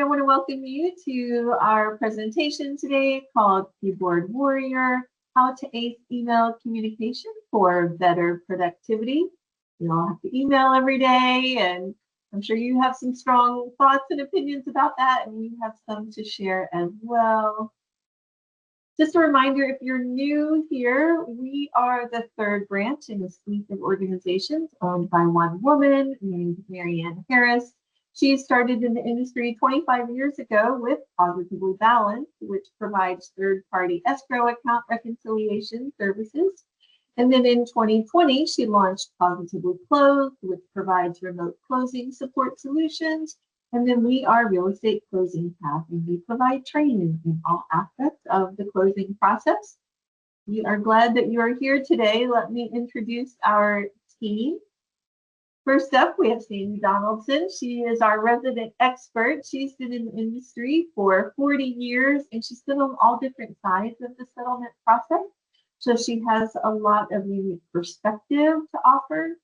want to welcome you to our presentation today called Keyboard Warrior, How to Ace Email Communication for Better Productivity. We all have to email every day, and I'm sure you have some strong thoughts and opinions about that, and we have some to share as well. Just a reminder, if you're new here, we are the third branch in a suite of organizations owned by one woman named Marianne Harris. She started in the industry 25 years ago with Positively Balanced, which provides third-party escrow account reconciliation services. And then in 2020, she launched Positively Closed, which provides remote closing support solutions. And then we are Real Estate Closing Path, and we provide training in all aspects of the closing process. We are glad that you are here today. Let me introduce our team. First up, we have Sandi Donaldson. She is our resident expert. She's been in the industry for 40 years, and she's been on all different sides of the settlement process. So she has a lot of unique perspective to offer.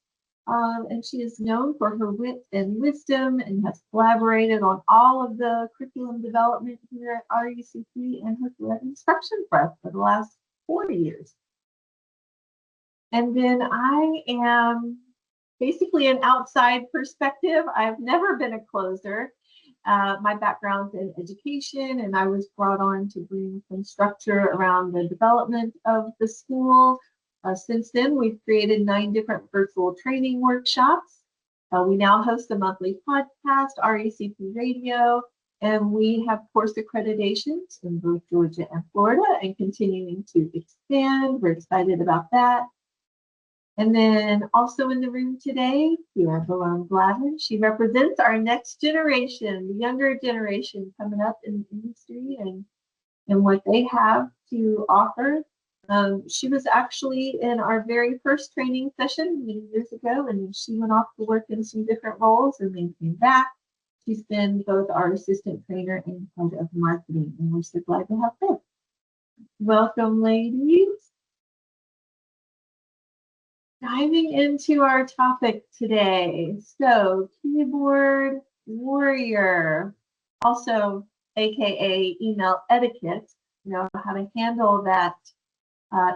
And she is known for her wit and wisdom and has collaborated on all of the curriculum development here at RECP and has led instruction for us for the last 4 years. And then I am basically an outside perspective. I've never been a closer. My background's in education, and I was brought on to bring some structure around the development of the school. Since then, we've created 9 different virtual training workshops. We now host a monthly podcast, RECP Radio, and we have course accreditations in both Georgia and Florida and continuing to expand. We're excited about that. And then also in the room today, we have Balone Glavin. She represents our next generation, the younger generation coming up in the industry and what they have to offer. She was actually in our very first training session many years ago, and she went off to work in some different roles and then came back. She's been both our assistant trainer and head of marketing, and we're so glad to have her. Welcome, ladies. Diving into our topic today. So, keyboard warrior, also AKA email etiquette, how to handle that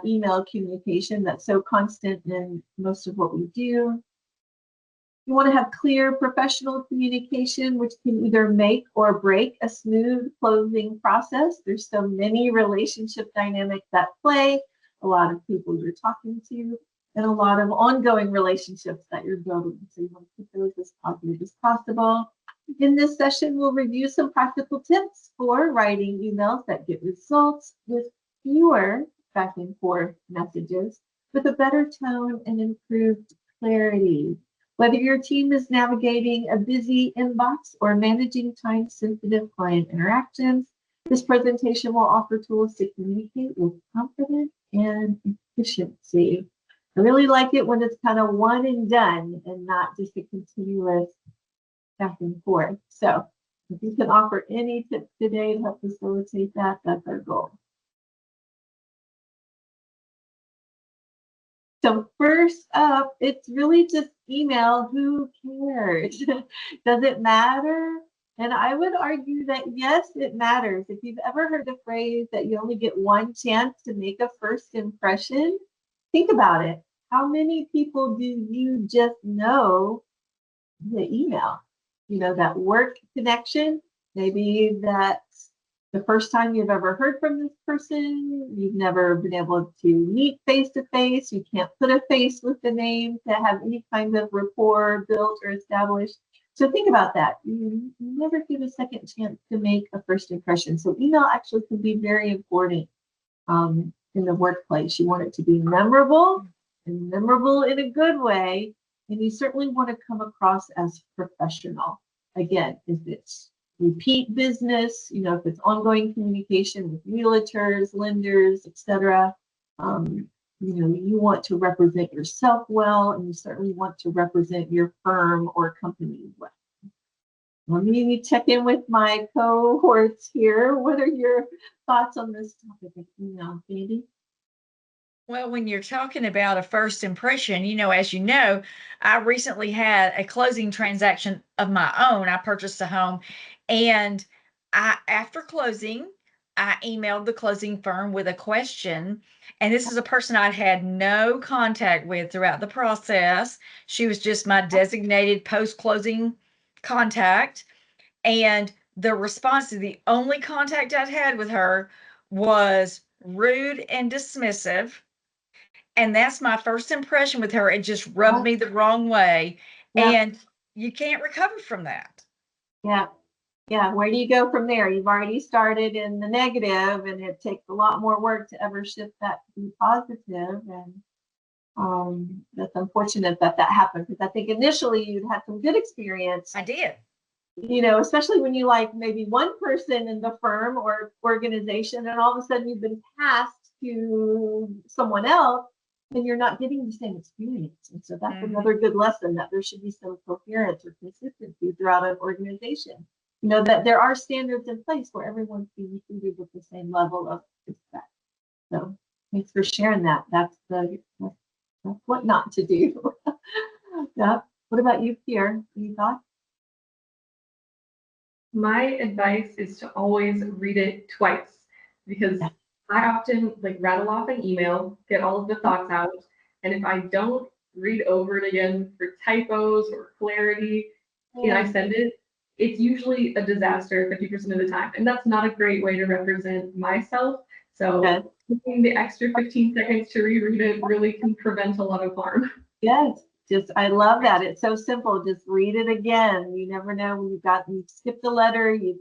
email communication that's so constant in most of what we do. You want to have clear professional communication, which can either make or break a smooth closing process. There's so many relationship dynamics at play, a lot of people you're talking to, and a lot of ongoing relationships that you're building. So you want to keep those as positive as possible. In this session, we'll review some practical tips for writing emails that get results with fewer back and forth messages, with a better tone and improved clarity. Whether your team is navigating a busy inbox or managing time-sensitive client interactions, this presentation will offer tools to communicate with confidence and efficiency. I really like it when it's kind of one and done and not just a continuous back and forth. So if you can offer any tips today to help facilitate that, that's our goal. So first up, it's really just email. Who cares? Does it matter? And I would argue that yes, it matters. If you've ever heard the phrase that you only get one chance to make a first impression, think about it. How many people do you just know the email? That work connection, maybe that's the first time you've ever heard from this person. You've never been able to meet face to face. You can't put a face with the name to have any kind of rapport built or established. So think about that. You never give a second chance to make a first impression. So email actually can be very important in the workplace. You want it to be memorable, and memorable in a good way. And you certainly want to come across as professional. Again, if it's repeat business, if it's ongoing communication with realtors, lenders, etc., you want to represent yourself well, and you certainly want to represent your firm or company well. Let me check in with my cohorts here. What are your thoughts on this topic of email, Sandi? Well, when you're talking about a first impression, as you know, I recently had a closing transaction of my own. I purchased a home, and after closing, I emailed the closing firm with a question. And this is a person I'd had no contact with throughout the process. She was just my designated post-closing contact. And the response to the only contact I'd had with her was rude and dismissive. And that's my first impression with her. It just rubbed me the wrong way. Yeah. And you can't recover from that. Yeah. Yeah. Where do you go from there? You've already started in the negative, and it takes a lot more work to ever shift that to be positive. And that's unfortunate that that happened, because I think initially you'd had some good experience. I did. Especially when you like maybe one person in the firm or organization, and all of a sudden you've been passed to someone else, and you're not getting the same experience. And so that's another good lesson, that there should be some coherence or consistency throughout an organization. That there are standards in place where everyone's being treated with the same level of respect. So thanks for sharing that. That's what not to do. Yeah. What about you, Pierre? Any thoughts? My advice is to always read it twice, because I often rattle off an email, get all of the thoughts out, and if I don't read over it again for typos or clarity, and I send it, it's usually a disaster 50% of the time. And that's not a great way to represent myself. So taking the extra 15 seconds to reread it really can prevent a lot of harm. Yes. I love that. It's so simple. Just read it again. You never know when you skipped a letter, you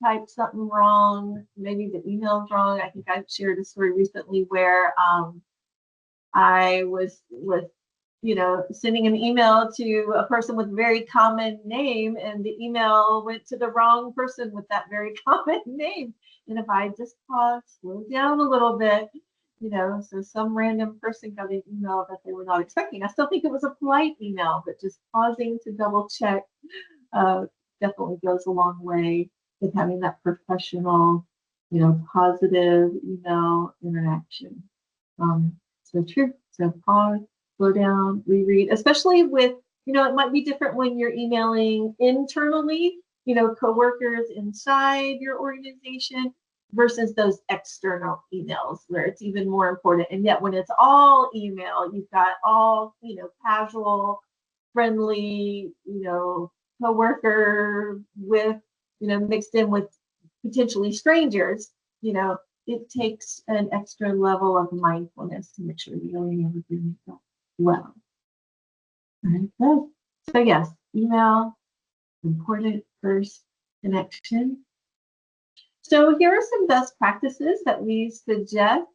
typed something wrong, maybe the email's wrong. I think I've shared a story recently where I was sending an email to a person with a very common name, and the email went to the wrong person with that very common name. And if I just paused, slowed down a little bit, so some random person got an email that they were not expecting. I still think it was a polite email, but just pausing to double check definitely goes a long way with having that professional, positive email interaction. So true. So pause, slow down, reread, especially with, it might be different when you're emailing internally, coworkers inside your organization, versus those external emails where it's even more important. And yet when it's all email, you've got all, casual, friendly, coworker with, mixed in with potentially strangers, it takes an extra level of mindfulness to make sure you're really doing that well. Okay. So yes, email, important first connection. So here are some best practices that we suggest.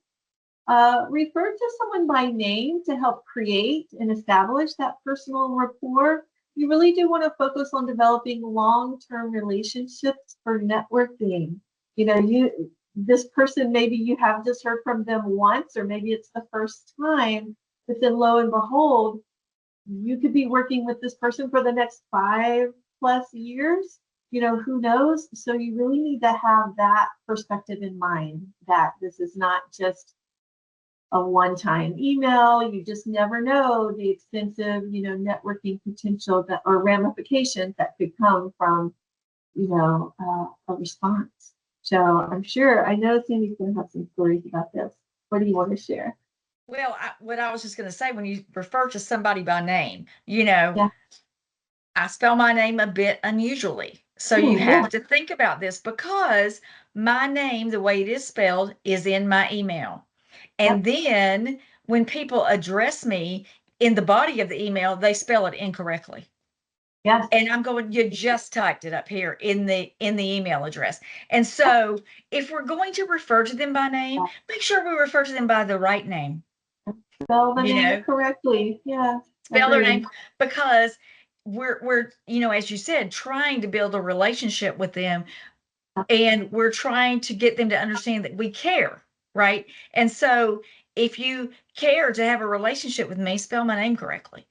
Refer to someone by name to help create and establish that personal rapport. You really do want to focus on developing long-term relationships for networking. This person, maybe you have just heard from them once, or maybe it's the first time, but then lo and behold, you could be working with this person for the next 5+ years. Who knows? So you really need to have that perspective in mind, that this is not just a one-time email. You just never know the extensive, networking potential or ramifications that could come from, a response. So I know Sandy's going to have some stories about this. What do you want to share? Well, what I was just going to say, when you refer to somebody by name, I spell my name a bit unusually. So you have to think about this, because my name, the way it is spelled, is in my email. And then when people address me in the body of the email, they spell it incorrectly. Yes. And I'm going, you just typed it up here in the email address. And so if we're going to refer to them by name, make sure we refer to them by the right name. Spell the name correctly. Yeah. Spell their name, because we're as you said, trying to build a relationship with them, and we're trying to get them to understand that we care, right? And so if you care to have a relationship with me, spell my name correctly.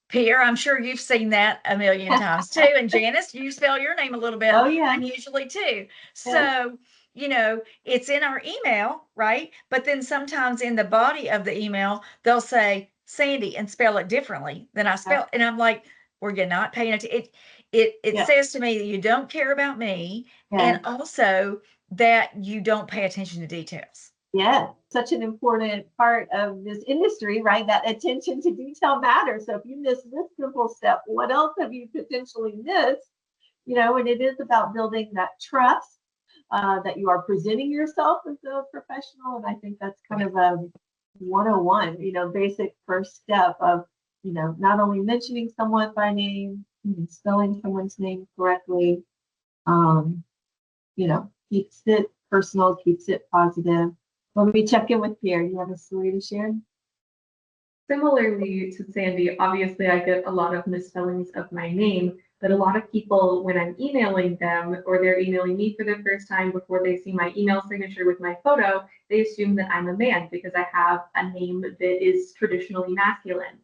Pierre, I'm sure you've seen that a million times too. And Janis, you spell your name a little bit unusually too. So, it's in our email, right? But then sometimes in the body of the email, they'll say Sandi and spell it differently than I spell. And I'm like, or you're not paying attention. It Yeah. says to me that you don't care about me, Yeah. and also that you don't pay attention to details. Yeah, such an important part of this industry, right? That attention to detail matters. So if you miss this simple step, what else have you potentially missed? You know, and it is about building that trust, that you are presenting yourself as a professional. And I think that's kind of a 101, you know, basic first step of, you know, not only mentioning someone by name, spelling someone's name correctly, you know, keeps it personal, keeps it positive. Let me check in with Pierre. You have a story to share? Similarly to Sandy, obviously I get a lot of misspellings of my name, but a lot of people, when I'm emailing them or they're emailing me for the first time before they see my email signature with my photo, they assume that I'm a man because I have a name that is traditionally masculine.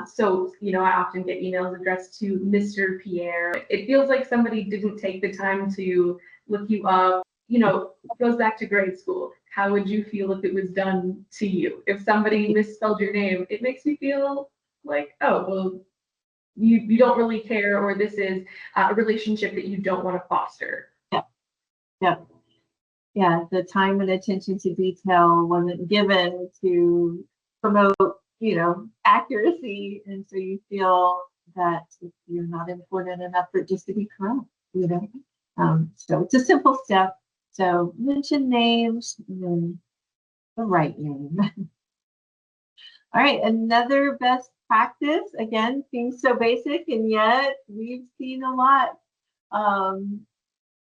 So, you know, I often get emails addressed to Mr. Pierre. It feels like somebody didn't take the time to look you up. You know, it goes back to grade school. How would you feel if it was done to you? If somebody misspelled your name, it makes you feel like, oh, well, you don't really care, or this is a relationship that you don't want to foster. Yeah, yeah, yeah. The time and attention to detail wasn't given to promote, you know, accuracy, and so you feel that you're not important enough for it just to be correct, you know. So it's a simple step. So mention names and then the right name. All right, another best practice, again, seems so basic, and yet we've seen a lot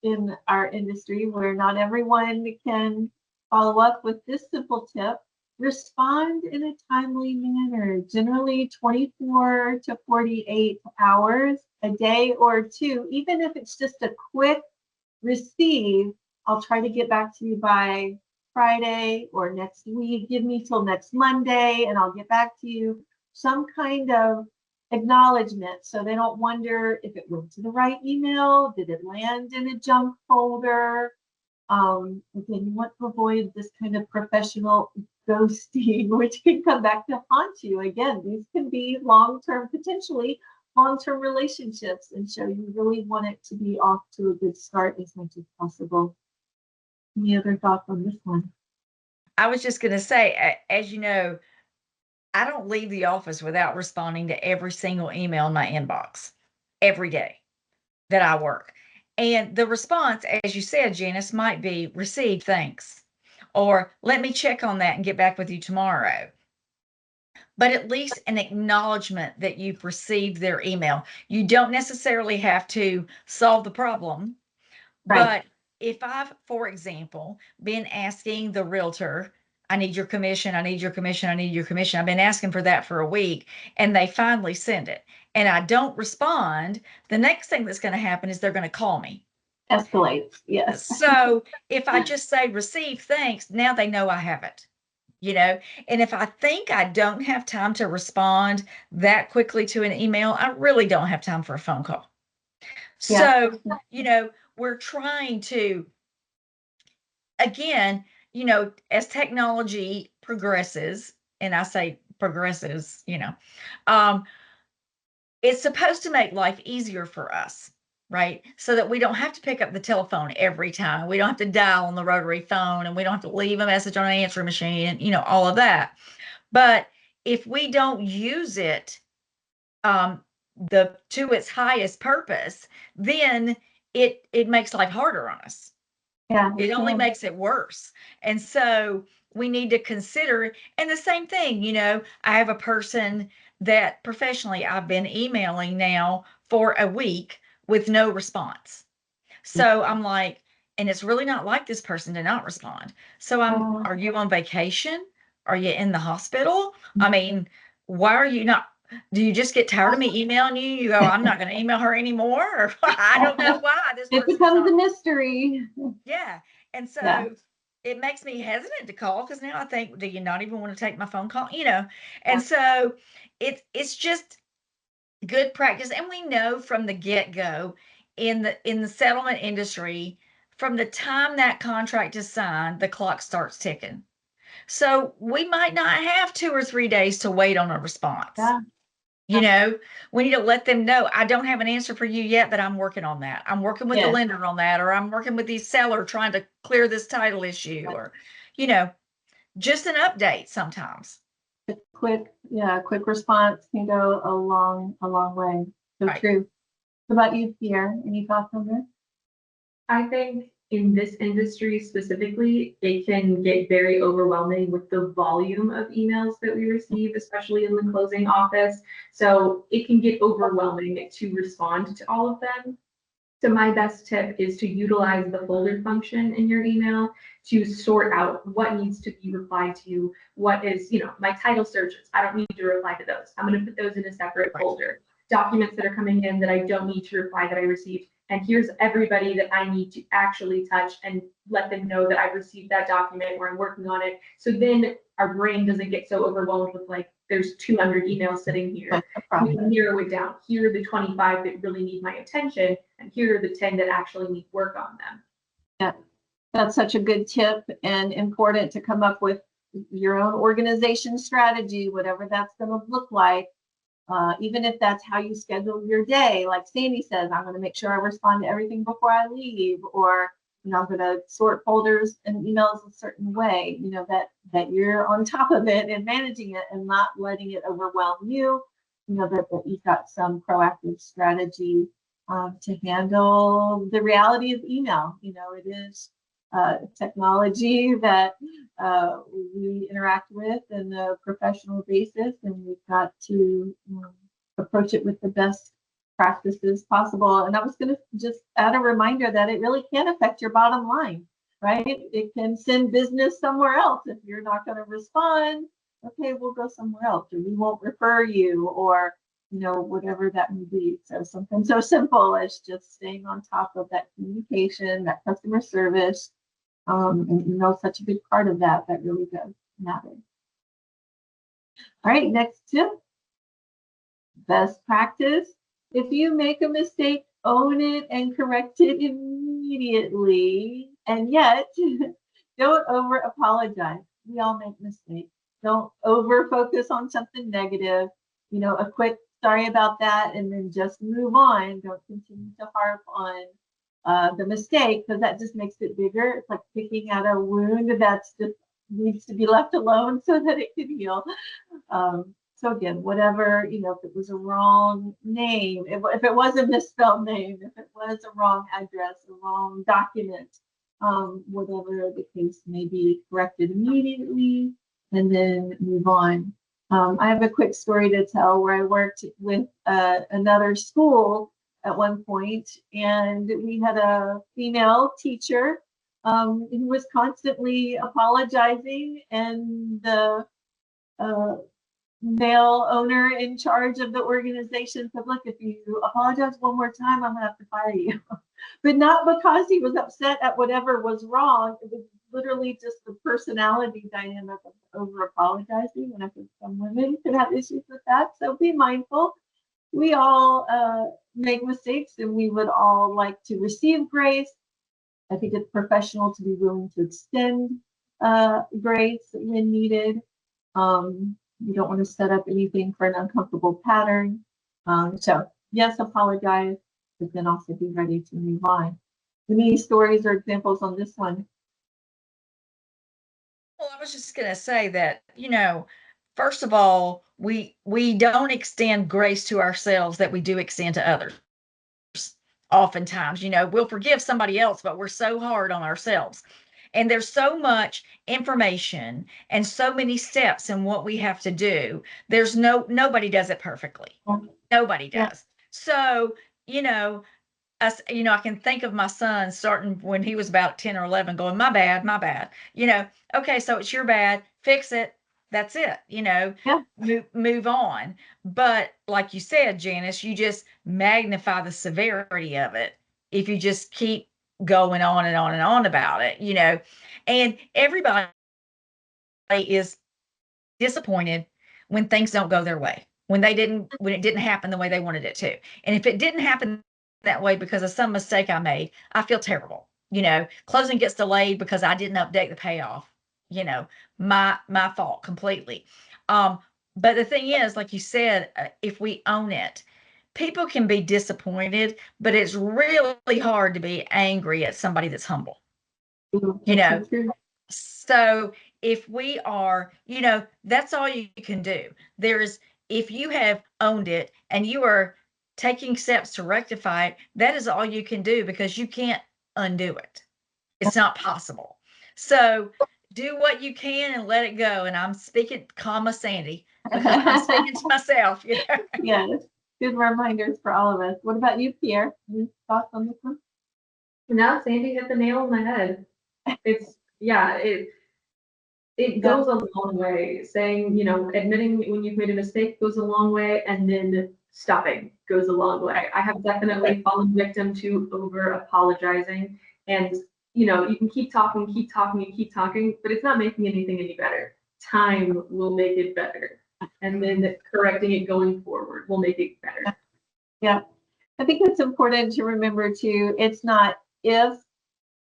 in our industry where not everyone can follow up with this simple tip. Respond in a timely manner, generally 24 to 48 hours, a day or two, even if it's just a quick receive. I'll try to get back to you by Friday or next week. Give me till next Monday and I'll get back to you. Some kind of acknowledgement so they don't wonder if it went to the right email, did it land in a junk folder? Again, you want to avoid this kind of professional ghosting, which can come back to haunt you. Again, these can be long-term, potentially long-term relationships, and so you really want it to be off to a good start as much as possible. Any other thoughts on this one? I was just going to say, as you know, I don't leave the office without responding to every single email in my inbox every day that I work. And the response, as you said, Janice, might be received, thanks, or let me check on that and get back with you tomorrow. But at least an acknowledgement that you've received their email. You don't necessarily have to solve the problem, Right. but if I've, for example, been asking the realtor, I need your commission, I need your commission, I need your commission. I've been asking for that for a week and they finally send it and I don't respond, the next thing that's going to happen is they're going to call me. Escalates, yes. So if I just say receive, thanks, now they know I have it, you know. And if I think I don't have time to respond that quickly to an email, I really don't have time for a phone call. Yeah. So, you know, we're trying to, again, you know, as technology progresses, and I say progresses, you know, um, it's supposed to make life easier for us, right? So that we don't have to pick up the telephone every time. We don't have to dial on the rotary phone and we don't have to leave a message on an answering machine, you know, all of that. But if we don't use it to its highest purpose, then it makes life harder on us. Yeah. It only makes it worse. And so we need to consider, and the same thing, you know, I have a person that professionally I've been emailing now for a week with no response. So I'm like, and it's really not like this person to not respond. So are you on vacation? Are you in the hospital? I mean, why are you not? Do you just get tired of me emailing you? You go, I'm not going to email her anymore. Or I don't know why this It person's becomes not. a mystery. Yeah. And so Yeah. it makes me hesitant to call because now I think, do you not even want to take my phone call? You know, and so it's just good practice. And we know from the get-go in the settlement industry, from the time that contract is signed, the clock starts ticking. So we might not have 2 or 3 days to wait on a response. Yeah. You know, we need to let them know, I don't have an answer for you yet, but I'm working on that. I'm working with the Yes. lender on that, or I'm working with the seller trying to clear this title issue, or, you know, just an update sometimes. Quick response can go a long way. So Right. true. What about you, Pierre? Any thoughts on this? I think in this industry specifically, it can get very overwhelming with the volume of emails that we receive, especially in the closing office. So it can get overwhelming to respond to all of them. So my best tip is to utilize the folder function in your email to sort out what needs to be replied to, what is, my title searches. I don't need to reply to those. I'm going to put those in a separate folder. Documents that are coming in that I don't need to reply that I received. And here's everybody that I need to actually touch and let them know that I've received that document or I'm working on it. So then our brain doesn't get so overwhelmed with like, there's 200 emails sitting here. We can narrow it down. Here are the 25 that really need my attention, and here are the 10 that actually need work on them. Yeah, that's such a good tip and important to come up with your own organization strategy, whatever that's going to look like. Even if that's how you schedule your day, like Sandy says, I'm going to make sure I respond to everything before I leave, or I'm going to sort folders and emails a certain way. That you're on top of it and managing it and not letting it overwhelm you. That you've got some proactive strategy to handle the reality of email. It is technology that we interact with on a professional basis, and we've got to approach it with the best practices possible. And I was going to just add a reminder that it really can affect your bottom line, right? It can send business somewhere else if you're not going to respond. Okay, we'll go somewhere else, or we won't refer you, or whatever that may be. So something so simple as just staying on top of that communication, that customer service, and such a big part of that really does matter. All right, next tip, best practice. If you make a mistake, own it and correct it immediately. And yet, don't over apologize. We all make mistakes. Don't over focus on something negative. A quick sorry about that, and then just move on. Don't continue to harp on the mistake, because that just makes it bigger. It's like picking at a wound that's just needs to be left alone so that it can heal. So again, whatever, if it was a wrong name, if it was a misspelled name, if it was a wrong address, a wrong document, whatever the case may be, corrected immediately and then move on. I have a quick story to tell where I worked with another school at one point, and we had a female teacher who was constantly apologizing, and the male owner in charge of the organization said, look, if you apologize one more time, I'm gonna have to fire you. But not because he was upset at whatever was wrong. It was literally just the personality dynamic of over apologizing. And I think some women could have issues with that. So be mindful. We all make mistakes, and we would all like to receive grace. I think it's professional to be willing to extend grace when needed. You don't want to set up anything for an uncomfortable pattern. So yes, apologize, but then also be ready to move on. Any stories or examples on this one? Well, I was just going to say that, first of all, we don't extend grace to ourselves that we do extend to others. Oftentimes, we'll forgive somebody else, but we're so hard on ourselves. And there's so much information and so many steps in what we have to do. Nobody does it perfectly. Nobody does. So, I can think of my son starting when he was about 10 or 11 going, my bad, my bad. Okay, so it's your bad, fix it. That's it, move on. But like you said, Janis, you just magnify the severity of it if you just keep going on and on and on about it, and everybody is disappointed when things don't go their way, when it didn't happen the way they wanted it to. And if it didn't happen that way because of some mistake I made, I feel terrible. Closing gets delayed because I didn't update the payoff, my fault completely. But the thing is, like you said, if we own it, people can be disappointed, but it's really hard to be angry at somebody that's humble. You know, so if we are, that's all you can do. There's, if you have owned it and you are taking steps to rectify it, that is all you can do because you can't undo it. It's not possible. So do what you can and let it go. And I'm speaking, comma Sandy, because I'm speaking to myself. Yes, good reminders for all of us. What about you, Pierre? Any thoughts on this one? Now Sandy hit the nail on the head. It's, yeah, it goes a long way. Saying, admitting when you've made a mistake goes a long way, and then stopping goes a long way. I have definitely fallen victim to over apologizing, and you can keep talking, and keep talking, but it's not making anything any better. Time will make it better, and then correcting it going forward will make it better. Yeah, I think it's important to remember too. It's not if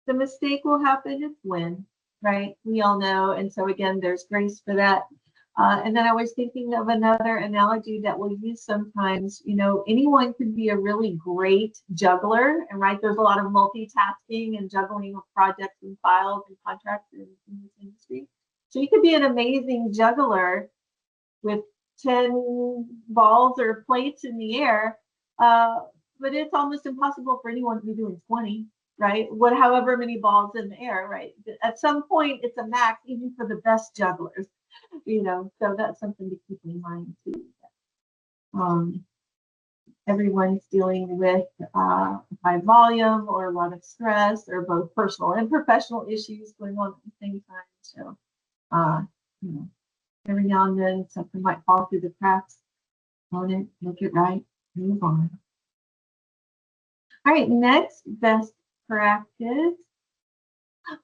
the mistake will happen, it's when. Right? We all know. And so again, there's grace for that. And then I was thinking of another analogy that we'll use sometimes. Anyone could be a really great juggler, and right, there's a lot of multitasking and juggling of projects and files and contracts in this industry. So you could be an amazing juggler with 10 balls or plates in the air, but it's almost impossible for anyone to be doing 20. Right? However many balls in the air, right? At some point, it's a max, even for the best jugglers, so that's something to keep in mind too. Everyone's dealing with high volume or a lot of stress, or both personal and professional issues going on at the same time. So, every now and then something might fall through the cracks. Own it, make it right, move on. All right, next best practice.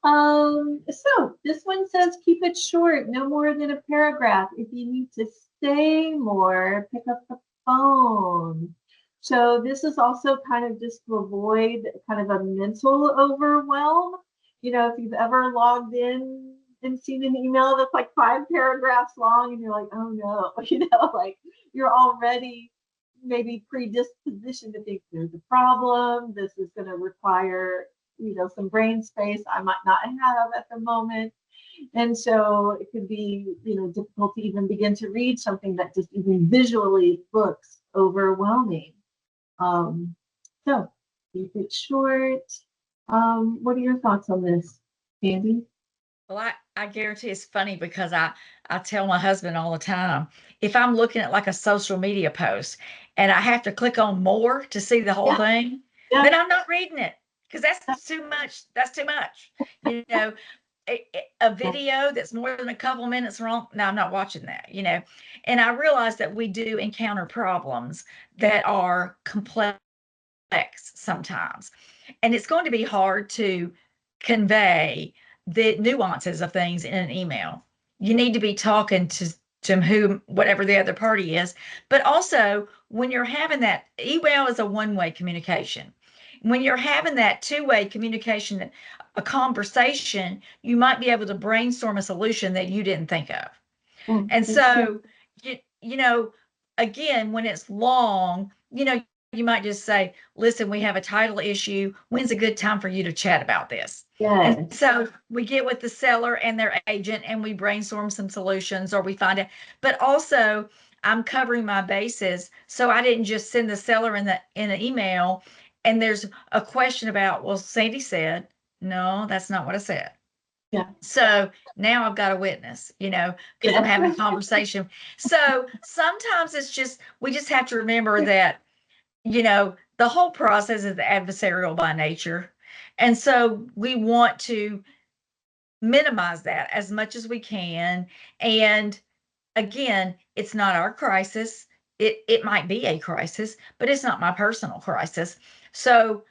So this one says keep it short, no more than a paragraph. If you need to say more, pick up the phone. So this is also kind of just to avoid kind of a mental overwhelm. If you've ever logged in and seen an email that's like 5 paragraphs long and you're like, oh no, like you're already maybe predispositioned to think there's a problem. This is going to require, some brain space I might not have at the moment. And so it could be, difficult to even begin to read something that just even visually looks overwhelming. So keep it short. What are your thoughts on this, Andy? Well, I guarantee it's funny because I tell my husband all the time, if I'm looking at like a social media post and I have to click on more to see the whole thing, then I'm not reading it because that's too much. That's too much. A video that's more than a couple minutes long, no, I'm not watching that, And I realize that we do encounter problems that are complex sometimes. And it's going to be hard to convey the nuances of things in an email. You need to be talking to whatever the other party is. But also, when you're having that, email is a one-way communication. When you're having that two-way communication, a conversation, you might be able to brainstorm a solution that you didn't think of. And so, again, when it's long, you might just say, listen, we have a title issue. When's a good time for you to chat about this? Yes. And so we get with the seller and their agent and we brainstorm some solutions, or we find out. But also, I'm covering my bases. So I didn't just send the seller in an email and there's a question about, well, Sandy said, no, that's not what I said. Yeah. So now I've got a witness, because I'm having a conversation. So sometimes we just have to remember that, the whole process is adversarial by nature. And so we want to minimize that as much as we can. And again, it's not our crisis. It might be a crisis, but it's not my personal crisis. So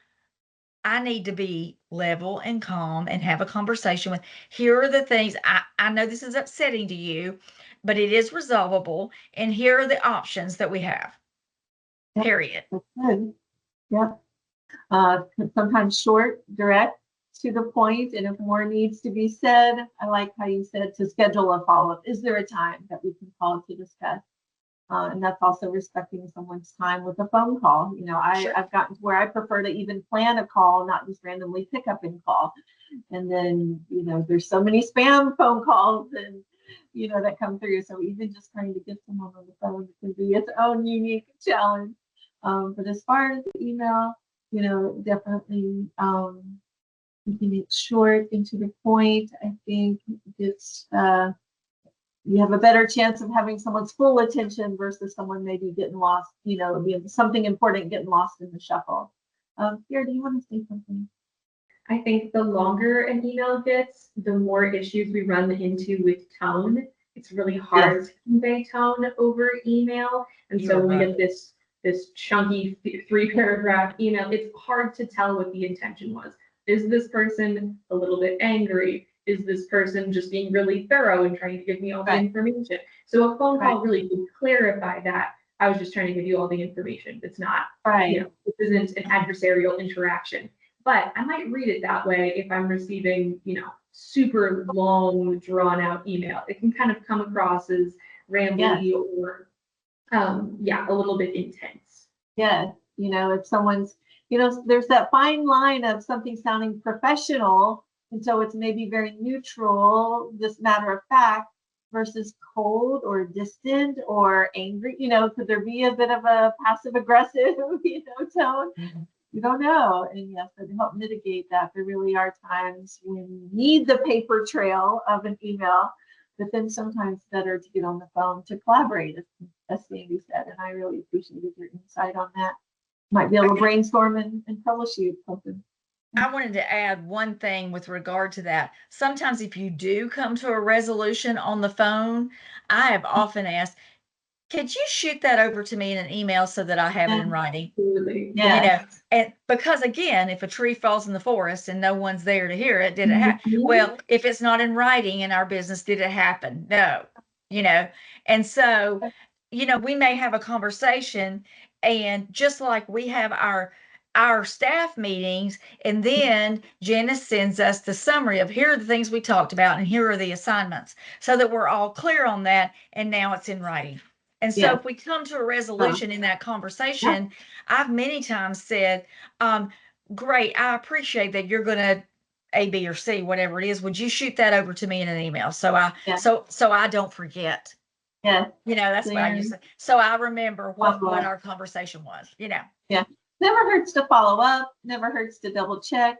I need to be level and calm and have a conversation with, here are the things, I know this is upsetting to you, but it is resolvable. And here are the options that we have. Period. That's good. Yep. Sometimes short, direct, to the point, and if more needs to be said, I like how you said to schedule a follow-up. Is there a time that we can call to discuss? And that's also respecting someone's time with a phone call. You know, Sure. I've gotten to where I prefer to even plan a call, not just randomly pick up and call. And then, you know, there's so many spam phone calls and, you know, that come through. So even just trying to get someone on the phone can be its own unique challenge. But as far as the email, you know, definitely keeping it short and to the point. I think it's you have a better chance of having someone's full attention versus someone maybe getting lost, you know, being something important getting lost in the shuffle. Here, do you want to say something? I think the longer an email gets, the more issues we run into with tone. It's really hard to convey tone over email. And so when we get this chunky 3-paragraph email, it's hard to tell what the intention was. Is this person a little bit angry? Is this person just being really thorough and trying to give me all the information? So a phone call really would clarify that. I was just trying to give you all the information. It's not, you know, this isn't an adversarial interaction. But I might read it that way if I'm receiving, you know, super long, drawn out email. It can kind of come across as rambly or, a little bit intense. Yeah, you know, if someone's, you know, there's that fine line of something sounding professional, and so it's maybe very neutral, just matter of fact, versus cold or distant or angry. You know, could there be a bit of a passive aggressive, you know, tone? You don't know. And yes, to help mitigate that, there really are times when you need the paper trail of an email, but then sometimes it's better to get on the phone to collaborate, as Sandy said. And I really appreciated your insight on that. Might be able to brainstorm and troubleshoot something. I wanted to add one thing with regard to that. Sometimes if you do come to a resolution on the phone, I have often asked, could you shoot that over to me in an email so that I have it in writing? Absolutely. You know, and because again, if a tree falls in the forest and no one's there to hear it, did it happen? Well, if it's not in writing in our business, did it happen? No, you know, and so, you know, we may have a conversation, and just like we have our staff meetings, and then Janice sends us the summary of here are the things we talked about and here are the assignments, so that we're all clear on that, and now it's in writing. And so if we come to a resolution in that conversation, I've many times said, great, I appreciate that you're going to A, B, or C, whatever it is. Would you shoot that over to me in an email? So I don't forget. Yeah. You know, that's what I used to say. So I remember what our conversation was, you know. Yeah. Never hurts to follow up, never hurts to double check,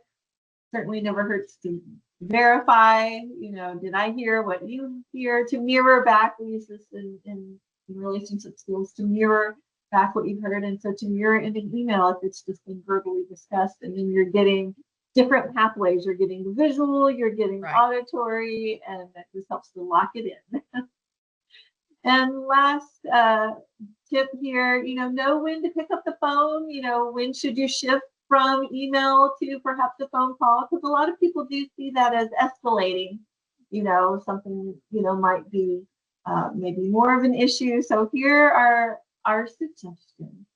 certainly never hurts to verify, you know, did I hear what you hear, to mirror back. We use this in relationship skills, to mirror back what you've heard. And so to mirror in an email, if it's just been verbally discussed, and then you're getting different pathways, you're getting the visual, you're getting auditory, and that just helps to lock it in. And last tip here, you know when to pick up the phone, you know, when should you shift from email to perhaps a phone call? Because a lot of people do see that as escalating, you know, something, you know, might be maybe more of an issue. So here are our suggestions.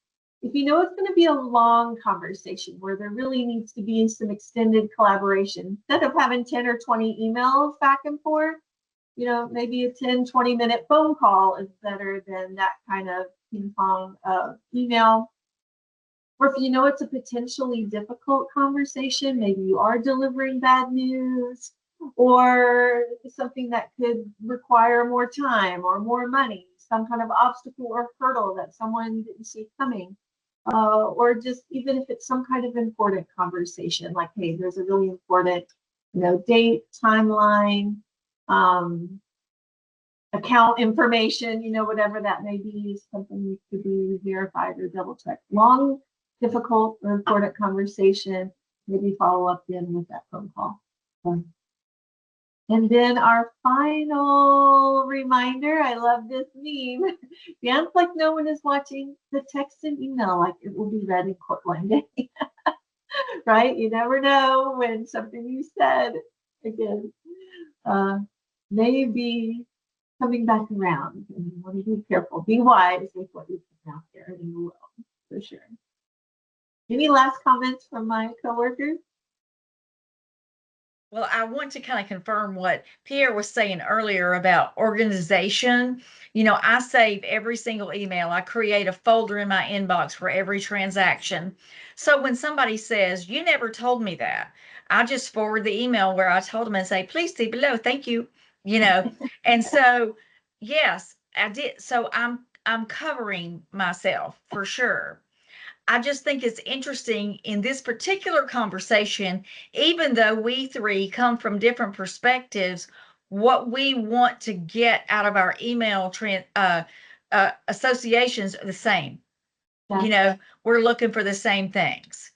If you know it's going to be a long conversation where there really needs to be some extended collaboration, instead of having 10 or 20 emails back and forth, you know, maybe a 10-20-minute phone call is better than that kind of ping pong email. Or if you know it's a potentially difficult conversation, maybe you are delivering bad news or something that could require more time or more money, some kind of obstacle or hurdle that someone didn't see coming. Or just even if it's some kind of important conversation, like, hey, there's a really important, you know, date, timeline, account information, you know, whatever that may be, something needs to be verified or double checked. Long, difficult, or important conversation, maybe follow up then with that phone call. And then our final reminder, I love this meme. Dance like no one is watching, the text and email like it will be read in court one day. Right? You never know when something you said, again, may be coming back around, and you want to be careful. Be wise with what you put out there in the world, for sure. Any last comments from my coworkers? Well, I want to kind of confirm what Pierre was saying earlier about organization. I save every single email. I create a folder in my inbox for every transaction. So when somebody says, "You never told me that," I just forward the email where I told them and say, "Please see below. Thank you." You know, and so yes, I did. So I'm covering myself for sure. I just think it's interesting in this particular conversation, even though we three come from different perspectives, what we want to get out of our email associations are the same. Yeah. We're looking for the same things.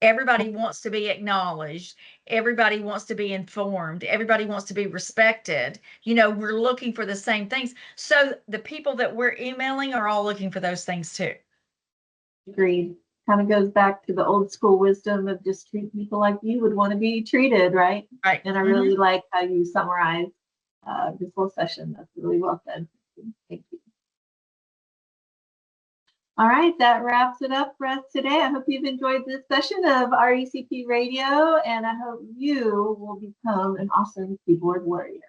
Everybody wants to be acknowledged. Everybody wants to be informed. Everybody wants to be respected. We're looking for the same things. So the people that we're emailing are all looking for those things too. Agreed. Kind of goes back to the old school wisdom of just treat people like you would want to be treated, right? Right. And I really like how you summarize this whole session. That's really well said. Thank you. All right, that wraps it up for us today. I hope you've enjoyed this session of RECP Radio, and I hope you will become an awesome keyboard warrior.